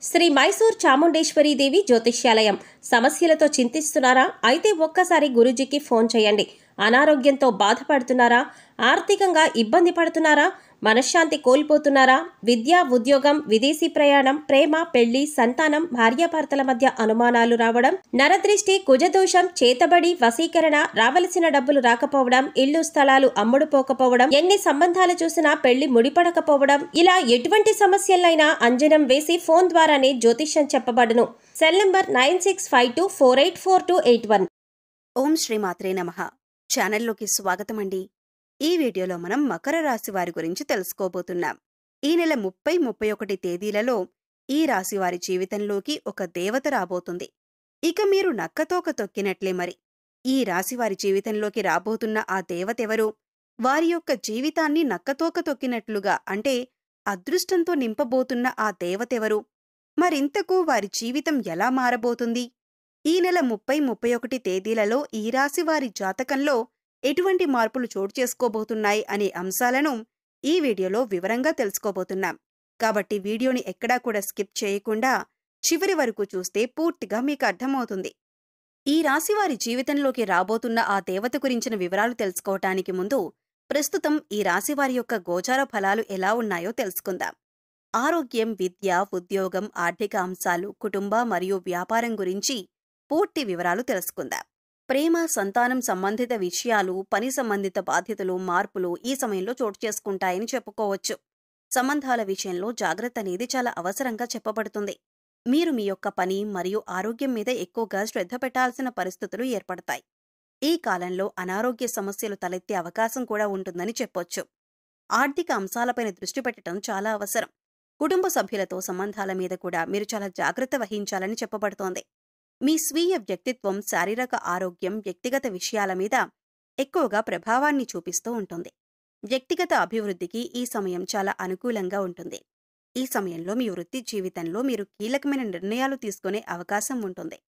శ్రీ మైసూర్ చాముండేశ్వరి దేవి జ్యోతిష్యాలయం. సమస్యలతో చింతిస్తున్నారా? అయితే ఒక్కసారి గురూజీకి ఫోన్ చేయండి. అనారోగ్యంతో బాధపడుతున్నారా? ఆర్థికంగా ఇబ్బంది పడుతున్నారా? మనశ్శాంతి కోల్పోతున్నారా? విద్య, ఉద్యోగం, విదేశీ ప్రయాణం, ప్రేమ, పెళ్లి, సంతానం, భార్యాభర్తల మధ్య అనుమానాలు రావడం, నరదృష్టి, కుజదోషం, చేతబడి, వశీకరణ, రావలసిన డబ్బులు రాకపోవడం, ఇల్లు స్థలాలు అమ్ముడుపోకపోవడం, ఎన్ని సంబంధాలు చూసినా పెళ్లి ముడిపడకపోవడం, ఇలా ఎటువంటి సమస్యలైనా అంజనం వేసి ఫోన్ ద్వారానే జ్యోతిష్యం చెప్పబడును. Cell number 9652484281. ఓం శ్రీ మాత్రే నమః. ఛానల్లోకి స్వాగతం అండి. ఈ వీడియోలో మనం మకర రాశి వారి గురించి తెలుసుకోబోతున్నాం. ఈ నెల 30, 31 తేదీలలో ఈ రాశి వారి జీవితంలోకి ఒక దేవత రాబోతుంది. ఇక మీరు నక్కతోక తొక్కినట్లే మరి. ఈ రాశి వారి జీవితంలోకి రాబోతున్న ఆ దేవతెవరు? వారి యొక్క జీవితాన్ని నక్కతోక తొక్కినట్లుగా అంటే అదృష్టంతో నింపబోతున్న ఆ దేవతెవరు? మరింతకు వారి జీవితం ఎలా మారబోతుంది? ఈ నెల 30, 31 తేదీలలో ఈ రాశి వారి జాతకంలో ఎటువంటి మార్పులు చోటు చేసుకోబోతున్నాయి అనే అంశాలను ఈ వీడియోలో వివరంగా తెలుసుకోబోతున్నాం. కాబట్టి వీడియోని ఎక్కడా కూడా స్కిప్ చేయకుండా చివరి వరకు చూస్తే పూర్తిగా మీకు అర్థమవుతుంది. ఈ రాశి వారి జీవితంలోకి రాబోతున్న ఆ దేవత గురించిన వివరాలు తెలుసుకోవటానికి ముందు ప్రస్తుతం ఈ రాశి వారి యొక్క గోచార ఫలాలు ఎలా ఉన్నాయో తెలుసుకుందాం. ఆరోగ్యం, విద్య, ఉద్యోగం, ఆర్థిక అంశాలు, కుటుంబ మరియు వ్యాపారం గురించి పూర్తి వివరాలు తెలుసుకుందాం. ప్రేమ, సంతానం సంబంధిత విషయాలు, పని సంబంధిత బాధ్యతలు, మార్పులు ఈ సమయంలో చోటు చేసుకుంటాయని చెప్పుకోవచ్చు. సంబంధాల విషయంలో జాగ్రత్త అనేది చాలా అవసరంగా చెప్పబడుతుంది. మీరు మీ యొక్క పని మరియు ఆరోగ్యం మీద ఎక్కువగా శ్రద్ధ పెట్టాల్సిన పరిస్థితులు ఏర్పడతాయి. ఈ కాలంలో అనారోగ్య సమస్యలు తలెత్తే అవకాశం కూడా ఉంటుందని చెప్పొచ్చు. ఆర్థిక అంశాలపైన దృష్టి పెట్టడం చాలా అవసరం. కుటుంబ సభ్యులతో సంబంధాల మీద కూడా మీరు చాలా జాగ్రత్త వహించాలని చెప్పబడుతోంది. మీ స్వీయ వ్యక్తిత్వం, శారీరక ఆరోగ్యం, వ్యక్తిగత విషయాల మీద ఎక్కువగా ప్రభావాన్ని చూపిస్తూ ఉంటుంది. వ్యక్తిగత అభివృద్ధికి ఈ సమయం చాలా అనుకూలంగా ఉంటుంది. ఈ సమయంలో మీ వృత్తి జీవితంలో మీరు కీలకమైన నిర్ణయాలు తీసుకునే అవకాశం ఉంటుంది.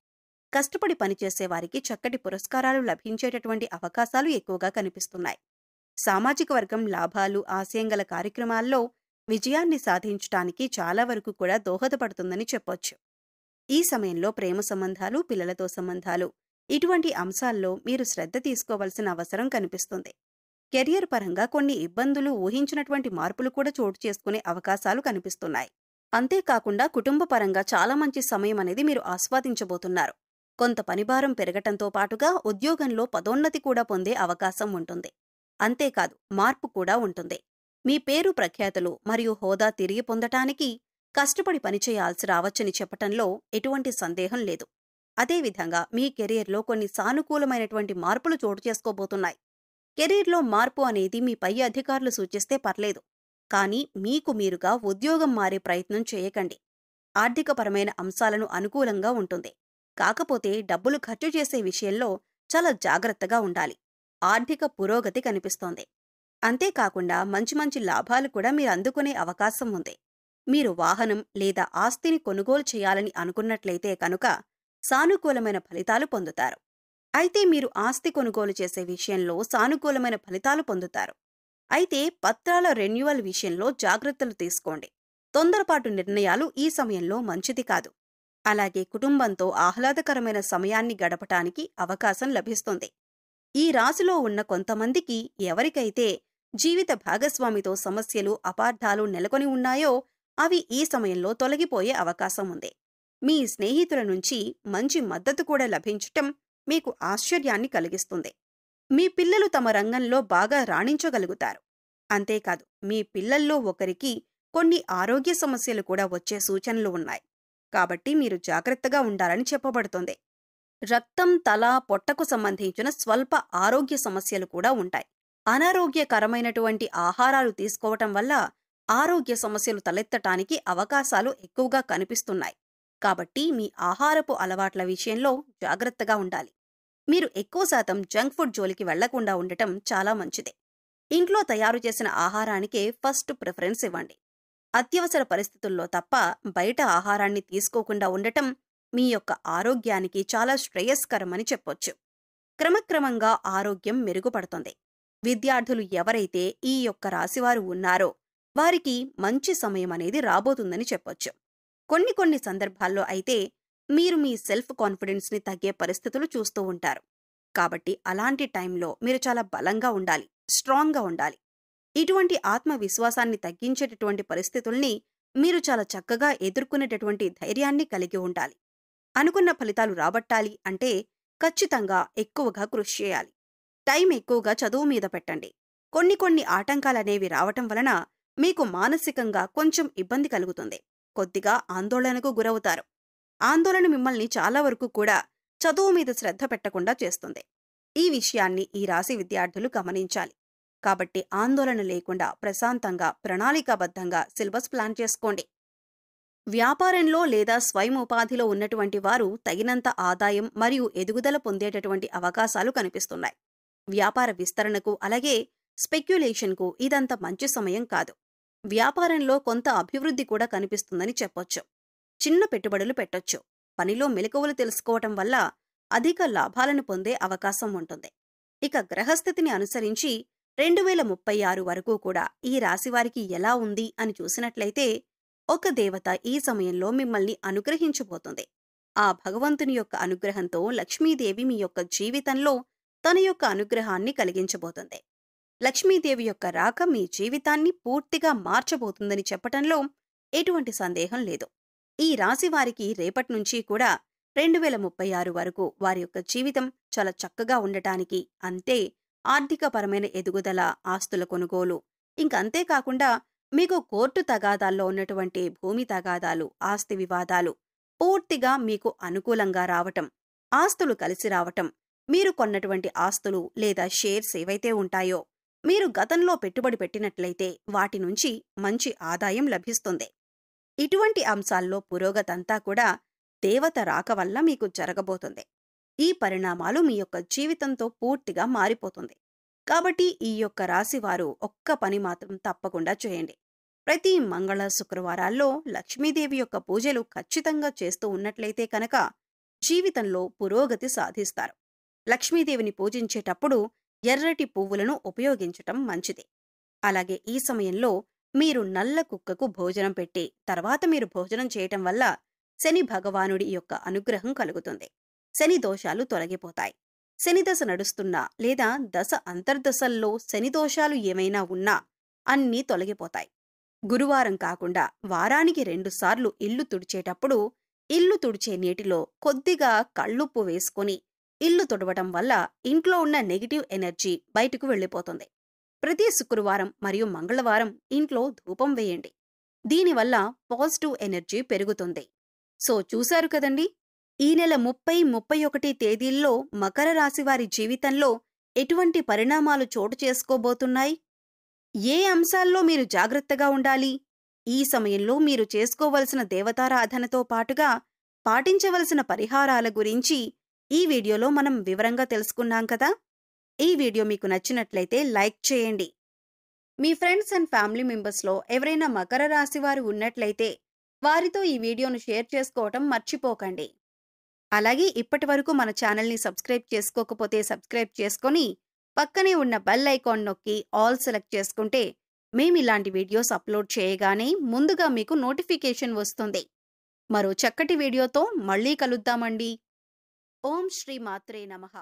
కష్టపడి పనిచేసే వారికి చక్కటి పురస్కారాలు లభించేటటువంటి అవకాశాలు ఎక్కువగా కనిపిస్తున్నాయి. సామాజిక వర్గం లాభాలు, ఆశయం గల కార్యక్రమాల్లో విజయాన్ని సాధించటానికి చాలా వరకు కూడా దోహదపడుతుందని చెప్పొచ్చు. ఈ సమయంలో ప్రేమ సంబంధాలు, పిల్లలతో సంబంధాలు ఇటువంటి అంశాల్లో మీరు శ్రద్ధ తీసుకోవాల్సిన అవసరం కనిపిస్తుంది. కెరియర్ పరంగా కొన్ని ఇబ్బందులు, ఊహించినటువంటి మార్పులు కూడా చోటు చేసుకునే అవకాశాలు కనిపిస్తున్నాయి. అంతేకాకుండా కుటుంబ పరంగా చాలా మంచి సమయం అనేది మీరు ఆస్వాదించబోతున్నారు. కొంత పనిభారం పెరగటంతో పాటుగా ఉద్యోగంలో పదోన్నతి కూడా పొందే అవకాశం ఉంటుంది. అంతేకాదు మార్పు కూడా ఉంటుంది. మీ పేరు, ప్రఖ్యాతులు మరియు హోదా తిరిగి పొందటానికి కష్టపడి పనిచేయాల్సి రావచ్చని చెప్పటంలో ఎటువంటి సందేహం లేదు. అదేవిధంగా మీ కెరీర్లో కొన్ని సానుకూలమైనటువంటి మార్పులు చోటు చేసుకోబోతున్నాయి. కెరీర్లో మార్పు అనేది మీ పై అధికారులు సూచిస్తే పర్లేదు, కానీ మీకు మీరుగా ఉద్యోగం మారే ప్రయత్నం చేయకండి. ఆర్థికపరమైన అంశాలను అనుకూలంగా ఉంటుంది. కాకపోతే డబ్బులు ఖర్చు చేసే విషయంలో చాలా జాగ్రత్తగా ఉండాలి. ఆర్థిక పురోగతి కనిపిస్తోంది. అంతేకాకుండా మంచి మంచి లాభాలు కూడా మీరు అందుకునే అవకాశం ఉంది. మీరు వాహనం లేదా ఆస్తిని కొనుగోలు చేయాలని అనుకున్నట్లయితే కనుక సానుకూలమైన ఫలితాలు పొందుతారు. అయితే మీరు ఆస్తి కొనుగోలు చేసే విషయంలో సానుకూలమైన ఫలితాలు పొందుతారు. అయితే పత్రాల రెన్యువల్ విషయంలో జాగ్రత్తలు తీసుకోండి. తొందరపాటు నిర్ణయాలు ఈ సమయంలో మంచిది కాదు. అలాగే కుటుంబంతో ఆహ్లాదకరమైన సమయాన్ని గడపటానికి అవకాశం లభిస్తుంది. ఈ రాశిలో ఉన్న కొంతమందికి ఎవరికైతే జీవిత భాగస్వామితో సమస్యలు, అపార్థాలు నెలకొని ఉన్నాయో అవి ఈ సమయంలో తొలగిపోయే అవకాశం ఉంది. మీ స్నేహితుల నుంచి మంచి మద్దతు కూడా లభించటం మీకు ఆశ్చర్యాన్ని కలిగిస్తుంది. మీ పిల్లలు తమ రంగంలో బాగా రాణించగలుగుతారు. అంతేకాదు మీ పిల్లల్లో ఒకరికి కొన్ని ఆరోగ్య సమస్యలు కూడా వచ్చే సూచనలు ఉన్నాయి. కాబట్టి మీరు జాగ్రత్తగా ఉండాలని చెప్పబడుతుంది. రక్తం, తల, పొట్టకు సంబంధించిన స్వల్ప ఆరోగ్య సమస్యలు కూడా ఉంటాయి. అనారోగ్యకరమైనటువంటి ఆహారాలు తీసుకోవటం వల్ల ఆరోగ్య సమస్యలు తలెత్తటానికి అవకాశాలు ఎక్కువగా కనిపిస్తున్నాయి. కాబట్టి మీ ఆహారపు అలవాట్ల విషయంలో జాగ్రత్తగా ఉండాలి. మీరు ఎక్కువ శాతం జంక్ ఫుడ్ జోలికి వెళ్లకుండా ఉండటం చాలా మంచిదే. ఇంట్లో తయారు చేసిన ఆహారానికే ఫస్ట్ ప్రిఫరెన్స్ ఇవ్వండి. అత్యవసర పరిస్థితుల్లో తప్ప బయట ఆహారాన్ని తీసుకోకుండా ఉండటం మీ యొక్క ఆరోగ్యానికి చాలా శ్రేయస్కరమని చెప్పొచ్చు. క్రమక్రమంగా ఆరోగ్యం మెరుగుపడుతుంది. విద్యార్థులు ఎవరైతే ఈ యొక్క రాశివారు ఉన్నారో వారికి మంచి సమయం అనేది రాబోతుందని చెప్పొచ్చు. కొన్ని సందర్భాల్లో అయితే మీరు మీ సెల్ఫ్ కాన్ఫిడెన్స్ని తగ్గే పరిస్థితులు చూస్తూ ఉంటారు. కాబట్టి అలాంటి టైంలో మీరు చాలా బలంగా ఉండాలి, స్ట్రాంగ్గా ఉండాలి. ఇటువంటి ఆత్మవిశ్వాసాన్ని తగ్గించేటటువంటి పరిస్థితుల్ని మీరు చాలా చక్కగా ఎదుర్కొనేటటువంటి ధైర్యాన్ని కలిగి ఉండాలి. అనుకున్న ఫలితాలు రాబట్టాలి అంటే ఖచ్చితంగా ఎక్కువగా కృషి చేయాలి. టైం ఎక్కువగా చదువు మీద పెట్టండి. కొన్ని ఆటంకాలనేవి రావటం వలన మీకు మానసికంగా కొంచెం ఇబ్బంది కలుగుతుంది. కొద్దిగా ఆందోళనకు గురవుతారు. ఆందోళన మిమ్మల్ని చాలా వరకు కూడా చదువు మీద శ్రద్ధ పెట్టకుండా చేస్తుంది. ఈ విషయాన్ని ఈ రాశి విద్యార్థులు గమనించాలి. కాబట్టి ఆందోళన లేకుండా ప్రశాంతంగా ప్రణాళికాబద్ధంగా సిలబస్ ప్లాన్ చేసుకోండి. వ్యాపారంలో లేదా స్వయం ఉపాధిలో ఉన్నటువంటి వారు తగినంత ఆదాయం మరియు ఎదుగుదల పొందేటటువంటి అవకాశాలు కనిపిస్తున్నాయి. వ్యాపార విస్తరణకు అలాగే స్పెక్యులేషన్కు ఇదంత మంచి సమయం కాదు. వ్యాపారంలో కొంత అభివృద్ధి కూడా కనిపిస్తుందని చెప్పొచ్చు. చిన్న పెట్టుబడులు పెట్టొచ్చు. పనిలో మెలకువలు తెలుసుకోవటం వల్ల అధిక లాభాలను పొందే అవకాశం ఉంటుంది. ఇక గ్రహస్థితిని అనుసరించి 2036 వరకు కూడా ఈ రాశివారికి ఎలా ఉంది అని చూసినట్లయితే ఒక దేవత ఈ సమయంలో మిమ్మల్ని అనుగ్రహించబోతుంది. ఆ భగవంతుని యొక్క అనుగ్రహంతో లక్ష్మీదేవి మీ యొక్క జీవితంలో తన యొక్క అనుగ్రహాన్ని కలిగించబోతుంది. లక్ష్మీదేవి యొక్క రాక మీ జీవితాన్ని పూర్తిగా మార్చబోతుందని చెప్పటంలో ఎటువంటి సందేహం లేదు. ఈ రాశి వారికి రేపటి నుంచి కూడా 2036 వరకు వారి యొక్క జీవితం చాలా చక్కగా ఉండటానికి, అంటే ఆర్థికపరమైన ఎదుగుదల, ఆస్తుల కొనుగోలు, ఇంకంతేకాకుండా మీకు కోర్టు తగాదాల్లో ఉన్నటువంటి భూమి తగాదాలు, ఆస్తి వివాదాలు పూర్తిగా మీకు అనుకూలంగా రావటం, ఆస్తులు కలిసి రావటం, మీరు కొన్నటువంటి ఆస్తులు లేదా షేర్స్ ఏవైతే ఉంటాయో మీరు గతంలో పెట్టుబడి పెట్టినట్లయితే వాటి నుంచి మంచి ఆదాయం లభిస్తుంది. ఇటువంటి అంశాల్లో పురోగతంతా కూడా దేవత రాక వల్ల మీకు జరగబోతుంది. ఈ పరిణామాలు మీ యొక్క జీవితంతో పూర్తిగా మారిపోతుంది. కాబట్టి ఈ యొక్క రాశివారు ఒక్క పని మాత్రం తప్పకుండా చేయండి. ప్రతి మంగళ శుక్రవారాల్లో లక్ష్మీదేవి యొక్క పూజలు ఖచ్చితంగా చేస్తూ ఉన్నట్లయితే కనుక జీవితంలో పురోగతి సాధిస్తారు. లక్ష్మీదేవిని పూజించేటప్పుడు ఎర్రటి పువ్వులను ఉపయోగించటం మంచిది. అలాగే ఈ సమయంలో మీరు నల్ల కుక్కకు భోజనం పెట్టి తర్వాత మీరు భోజనం చేయటం వల్ల శని భగవానుడి యొక్క అనుగ్రహం కలుగుతుంది. శని దోషాలు తొలగిపోతాయి. శని దశ నడుస్తున్నా లేదా దశ అంతర్దశల్లో శని దోషాలు ఏమైనా ఉన్నా అన్నీ తొలగిపోతాయి. గురువారం కాకుండా వారానికి 2 సార్లు ఇల్లు తుడిచేటప్పుడు ఇల్లు తుడిచే నీటిలో కొద్దిగా కళ్ళుప్పు వేసుకొని ఇల్లు తుడవటం వల్ల ఇంట్లో ఉన్న నెగిటివ్ ఎనర్జీ బయటకు వెళ్ళిపోతుంది. ప్రతి శుక్రవారం మరియు మంగళవారం ఇంట్లో ధూపం వేయండి. దీనివల్ల పాజిటివ్ ఎనర్జీ పెరుగుతుంది. సో చూశారు కదండి, ఈ నెల 30, 31 తేదీల్లో మకర రాశి వారి జీవితంలో ఎటువంటి పరిణామాలు చోటు చేసుకోబోతున్నాయి, ఏ అంశాల్లో మీరు జాగ్రత్తగా ఉండాలి, ఈ సమయంలో మీరు చేసుకోవలసిన దేవతారాధనతో పాటుగా పాటించవలసిన పరిహారాల గురించి ఈ వీడియోలో మనం వివరంగా తెలుసుకున్నాం కదా. ఈ వీడియో మీకు నచ్చినట్లయితే లైక్ చేయండి. మీ ఫ్రెండ్స్ అండ్ ఫ్యామిలీ మెంబర్స్లో ఎవరైనా మకర రాశి వారు ఉన్నట్లయితే వారితో ఈ వీడియోను షేర్ చేసుకోవటం మర్చిపోకండి. అలాగే ఇప్పటివరకు మన ఛానల్ని సబ్స్క్రైబ్ చేసుకోకపోతే సబ్స్క్రైబ్ చేసుకొని పక్కనే ఉన్న బెల్ ఐకాన్ నొక్కి ఆల్ సెలెక్ట్ చేసుకుంటే మేమిలాంటి వీడియోస్ అప్లోడ్ చేయగానే ముందుగా మీకు నోటిఫికేషన్ వస్తుంది. మరో చక్కటి వీడియోతో మళ్ళీ కలుద్దామండి. ఓం శ్రీ మాత్రే నమః.